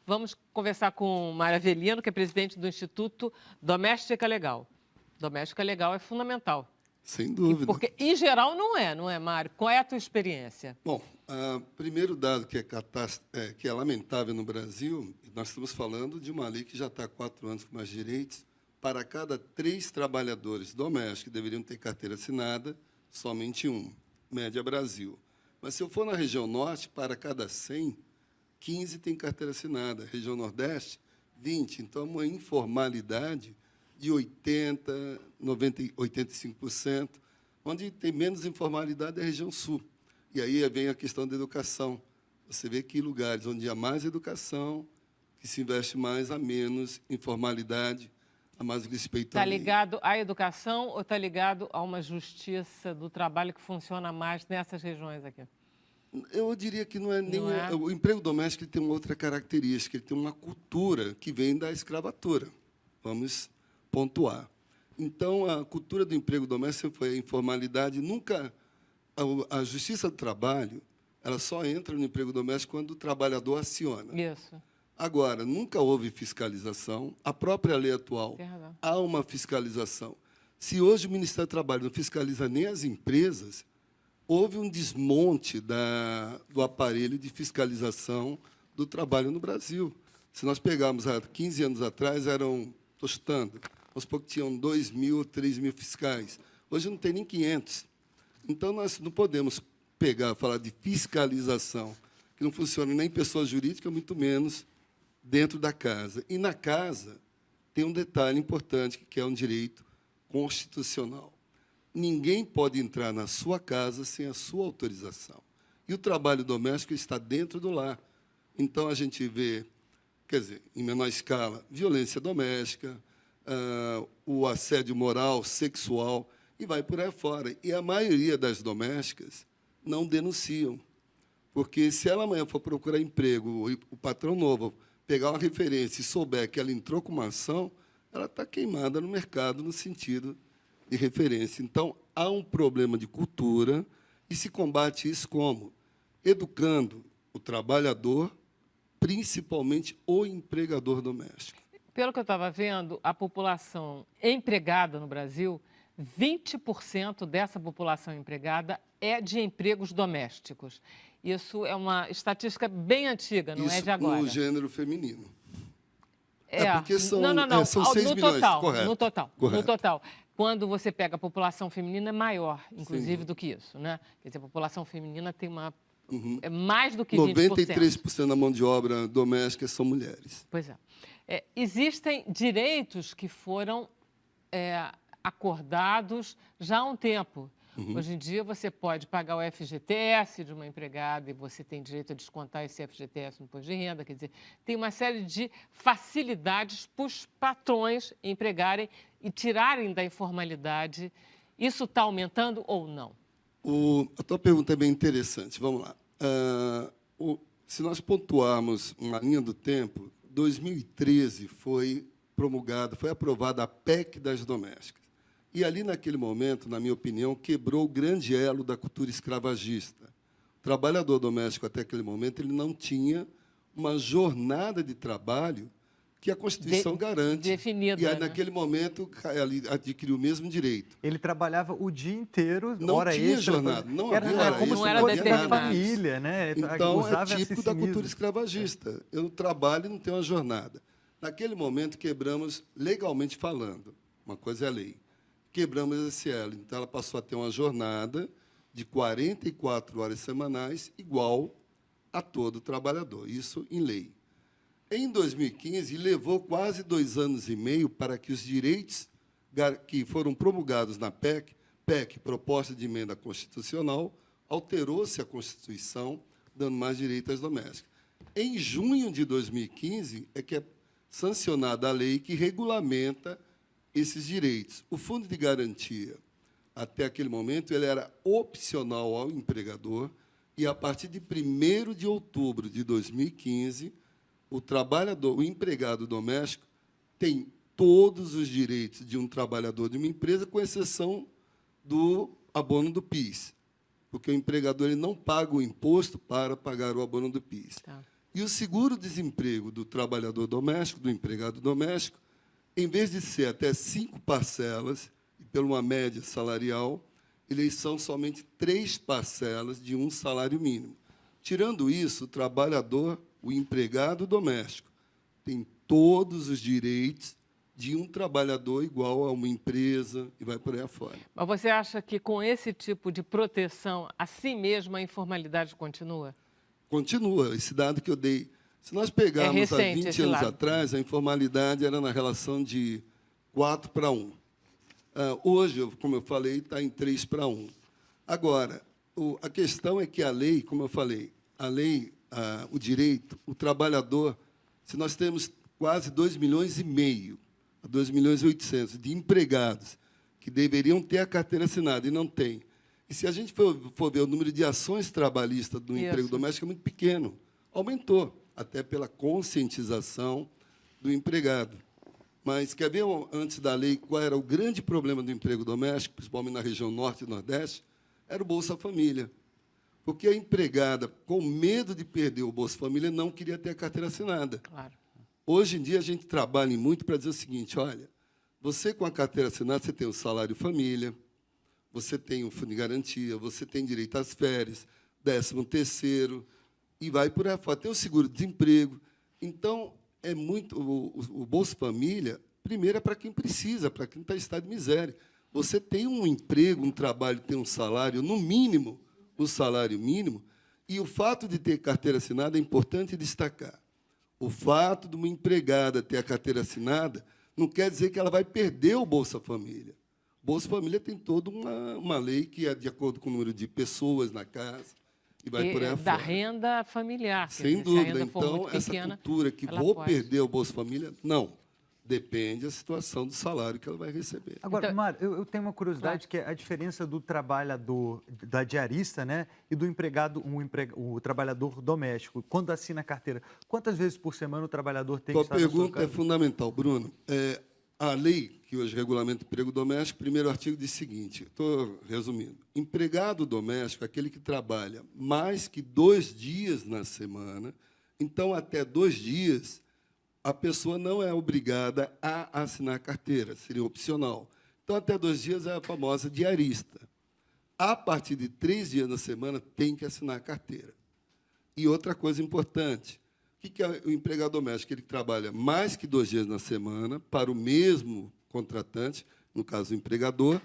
Vamos conversar com Mara Avelino, que é presidente do Instituto Doméstica Legal. Doméstica Legal é fundamental. Sem dúvida. Porque, em geral, não é, Mário? Qual é a tua experiência? Bom, primeiro dado que é lamentável no Brasil, nós estamos falando de uma lei que já está há 4 anos com mais direitos. Para cada 3 trabalhadores domésticos que deveriam ter carteira assinada, somente 1, média Brasil. Mas, se eu for na região norte, para cada 100, 15 têm carteira assinada. Região nordeste, 20. Então, é uma informalidade de 80%, 90%, 85%, onde tem menos informalidade é a região sul. E aí vem a questão da educação. Você vê que lugares onde há mais educação, que se investe mais, há menos informalidade, há mais respeito à lei. Está ligado à educação ou está ligado a uma justiça do trabalho que funciona mais nessas regiões aqui? Eu diria que não é nem... Não é? O emprego doméstico ele tem uma outra característica, ele tem uma cultura que vem da escravatura. Vamos pontuar. Então, a cultura do emprego doméstico foi a informalidade. Nunca... A justiça do trabalho, ela só entra no emprego doméstico quando o trabalhador aciona. Isso. Agora, nunca houve fiscalização. A própria lei atual, há uma fiscalização. Se hoje o Ministério do Trabalho não fiscaliza nem as empresas, houve um desmonte do aparelho de fiscalização do trabalho no Brasil. Se nós pegarmos há 15 anos atrás, estou chutando, vamos supor que tinham 2.000, 3.000 fiscais. Hoje não tem nem 500. Então, nós não podemos falar de fiscalização, que não funciona nem em pessoa jurídica, muito menos dentro da casa. E, na casa, tem um detalhe importante, que é um direito constitucional. Ninguém pode entrar na sua casa sem a sua autorização. E o trabalho doméstico está dentro do lar. Então, a gente vê, quer dizer, em menor escala, violência doméstica, o assédio moral, sexual, e vai por aí fora. E a maioria das domésticas não denunciam. Porque, se ela amanhã for procurar emprego, o patrão novo pegar uma referência e souber que ela entrou com uma ação, ela está queimada no mercado no sentido de referência. Então, há um problema de cultura e se combate isso como? Educando o trabalhador, principalmente o empregador doméstico. Pelo que eu estava vendo, a população empregada no Brasil, 20% dessa população empregada é de empregos domésticos. Isso é uma estatística bem antiga, não é de agora. No gênero feminino. Porque são, não. São 6 milhões, total, correto. No total. Quando você pega a população feminina, é maior, inclusive, do que isso, né? Quer dizer, a população feminina tem é mais do que 20%. 93% da mão de obra doméstica são mulheres. Pois é. Existem direitos que foram acordados já há um tempo. Hoje em dia, você pode pagar o FGTS de uma empregada e você tem direito a descontar esse FGTS no imposto de renda. Quer dizer, tem uma série de facilidades para os patrões empregarem e tirarem da informalidade. Isso está aumentando ou não? A tua pergunta é bem interessante. Vamos lá. Se nós pontuarmos uma linha do tempo, 2013 foi aprovada a PEC das domésticas. E ali, naquele momento, na minha opinião, quebrou o grande elo da cultura escravagista. O trabalhador doméstico, até aquele momento, ele não tinha uma jornada de trabalho que a Constituição garante. Definida, e aí, naquele momento, ele adquiriu o mesmo direito. Ele trabalhava o dia inteiro, não hora tinha extra. jornada, não era havia hora como extra, se não fosse era da família, né? Então, usava é típico da cinismo. cultura escravagista. Eu trabalho e não tenho uma jornada. Naquele momento, quebramos, legalmente falando, uma coisa é a lei, quebramos esse elo. Então, ela passou a ter uma jornada de 44 horas semanais, igual a todo trabalhador. Isso em lei. Em 2015, levou quase 2 anos e meio para que os direitos que foram promulgados na PEC, proposta de emenda constitucional, alterou-se a Constituição, dando mais direito às domésticas. Em junho de 2015, é que é sancionada a lei que regulamenta esses direitos. O Fundo de Garantia, até aquele momento, ele era opcional ao empregador e, a partir de 1º de outubro de 2015, o empregado doméstico tem todos os direitos de um trabalhador de uma empresa, com exceção do abono do PIS, porque o empregador ele não paga o imposto para pagar o abono do PIS. Tá. E o seguro-desemprego do trabalhador doméstico, do empregado doméstico, em vez de ser até 5 parcelas, e pela uma média salarial, eles são somente 3 parcelas de um salário mínimo. Tirando isso, o trabalhador, o empregado doméstico, tem todos os direitos de um trabalhador igual a uma empresa e vai por aí afora. Mas você acha que com esse tipo de proteção, assim mesmo a informalidade continua? Continua. Esse dado que eu dei. Se nós pegarmos há 20 anos atrás, a informalidade era na relação de 4 para 1. Hoje, como eu falei, está em 3 para 1. Agora, a questão é que a lei, como eu falei, a lei, o direito, o trabalhador, se nós temos quase 2,5 milhões, 2,8 milhões de empregados que deveriam ter a carteira assinada e não têm. E se a gente for ver o número de ações trabalhistas do emprego doméstico, é muito pequeno. Aumentou, até pela conscientização do empregado. Mas quer ver, antes da lei, qual era o grande problema do emprego doméstico, principalmente na região norte e nordeste? Era o Bolsa Família. Porque a empregada, com medo de perder o Bolsa Família, não queria ter a carteira assinada. Claro. Hoje em dia, a gente trabalha muito para dizer o seguinte, olha, você com a carteira assinada, você tem o salário família, você tem o fundo de garantia, você tem direito às férias, 13º, e vai por aí fora. Tem o seguro-desemprego. Então, é muito o Bolsa Família, primeiro, é para quem precisa, para quem está em estado de miséria. Você tem um emprego, um trabalho, tem um salário, no mínimo, o salário mínimo, e o fato de ter carteira assinada é importante destacar. O fato de uma empregada ter a carteira assinada não quer dizer que ela vai perder o Bolsa Família. O Bolsa Família tem toda uma lei que é de acordo com o número de pessoas na casa e vai por aí afora. Da renda familiar. Sem dúvida. Então, essa cultura que vou perder o Bolsa Família, não. Depende da situação do salário que ela vai receber. Agora, Mário, eu tenho uma curiosidade, que é a diferença do trabalhador, da diarista, né, e do empregado, o trabalhador doméstico. Quando assina a carteira, quantas vezes por semana o trabalhador tem que estar na sua casa? Sua pergunta é fundamental, Bruno. A lei, que hoje regulamenta o emprego doméstico, primeiro artigo diz o seguinte, estou resumindo, empregado doméstico é aquele que trabalha mais que 2 dias na semana, então até 2 dias a pessoa não é obrigada a assinar carteira, seria opcional. Então, até 2 dias é a famosa diarista. A partir de 3 dias na semana, tem que assinar carteira. E outra coisa importante, o que é o empregado doméstico? Ele trabalha mais que 2 dias na semana para o mesmo contratante, no caso, o empregador.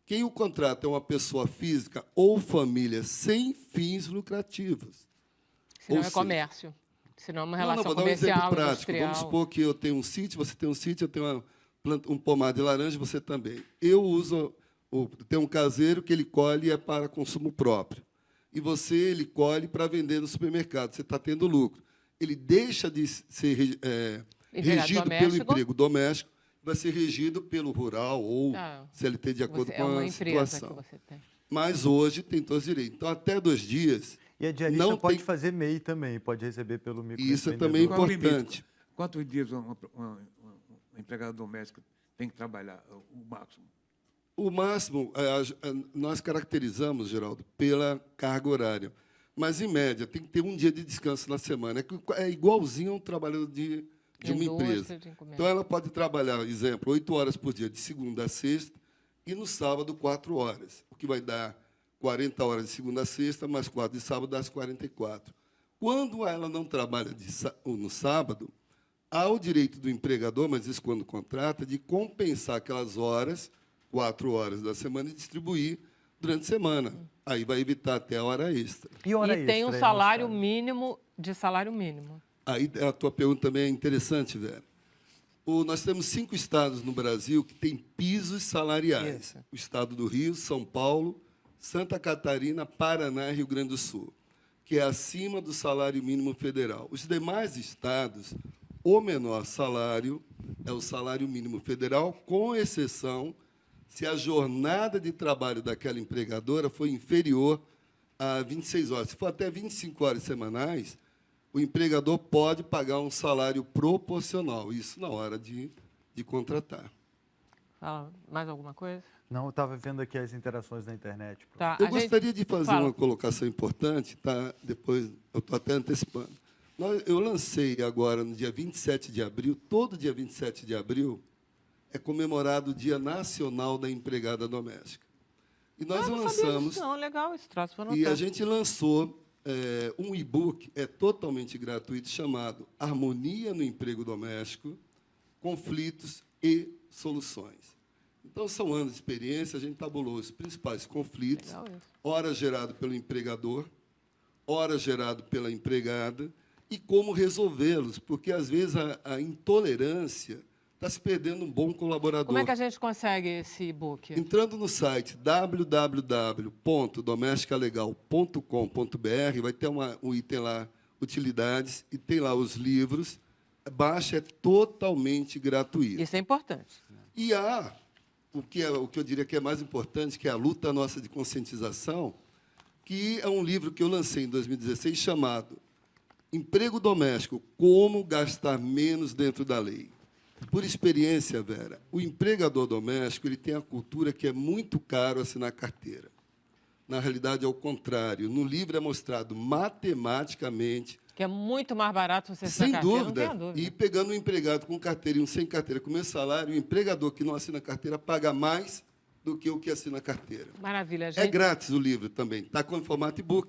Quem o contrata é uma pessoa física ou família sem fins lucrativos. Se não é comércio. Senão uma relação comercial, vou dar um exemplo prático. Industrial. Vamos supor que eu tenho um sítio, você tem um sítio, eu tenho um pomar de laranja, você também. Eu tenho um caseiro que ele colhe para consumo próprio. E ele colhe para vender no supermercado. Você está tendo lucro. Ele deixa de ser regido pelo emprego doméstico, vai ser regido pelo rural ou CLT de acordo com a situação. Que você tem. Mas hoje tem todos os direitos. Então, até 2 dias... E a diarista pode fazer MEI também, pode receber pelo microempreendedor. Isso é também importante. Quantos dias um empregado doméstico tem que trabalhar, o máximo? O máximo, nós caracterizamos, Geraldo, pela carga horária. Mas, em média, tem que ter 1 dia de descanso na semana. É igualzinho a um trabalhador de uma empresa. Então, ela pode trabalhar, exemplo, 8 horas por dia, de segunda a sexta, e no sábado, 4 horas, o que vai dar 40 horas de segunda a sexta, mais 4 de sábado, das 44. Quando ela não trabalha no sábado, há o direito do empregador, mas isso quando contrata, de compensar aquelas horas, 4 horas da semana, e distribuir durante a semana. Aí vai evitar até a hora extra. E hora extra, tem um salário mínimo de salário mínimo. Aí a tua pergunta também é interessante, Vera. Nós temos 5 estados no Brasil que têm pisos salariais. Isso. O estado do Rio, São Paulo, Santa Catarina, Paraná e Rio Grande do Sul, que é acima do salário mínimo federal. Os demais estados, o menor salário é o salário mínimo federal, com exceção se a jornada de trabalho daquela empregadora for inferior a 26 horas. Se for até 25 horas semanais, o empregador pode pagar um salário proporcional, isso na hora de contratar. Fala mais alguma coisa? Não, eu estava vendo aqui as interações na internet. Eu gostaria de fazer uma colocação importante, tá? Depois eu estou até antecipando. Eu lancei agora, no dia 27 de abril, todo dia 27 de abril, é comemorado o Dia Nacional da Empregada Doméstica. E nós não lançamos... sabia disso, não, legal esse troço. Vou E a anotar. gente lançou um e-book, totalmente gratuito, chamado Harmonia no Emprego Doméstico, Conflitos e Soluções. Então, são anos de experiência, a gente tabulou os principais conflitos, Legal isso. ora gerado pelo empregador, ora gerado pela empregada, e como resolvê-los, porque, às vezes, a intolerância está se perdendo um bom colaborador. Como é que a gente consegue esse e-book? Entrando no site www.domesticalegal.com.br, vai ter um item lá, utilidades, e tem lá os livros. Baixa, é totalmente gratuito. Isso é importante. E há o que eu diria que é mais importante, que é a luta nossa de conscientização, que é um livro que eu lancei em 2016, chamado Emprego Doméstico, Como Gastar Menos Dentro da Lei. Por experiência, Vera, o empregador doméstico ele tem a cultura que é muito caro assinar carteira. Na realidade, é o contrário. No livro é mostrado matematicamente... Que é muito mais barato você assinar Sem carteira, dúvida. não tenha dúvida. E pegando um empregado com carteira e um sem carteira com o mesmo salário, o empregador que não assina carteira paga mais do que o que assina carteira. Maravilha, É gente. grátis o livro também. Está com formato e-book.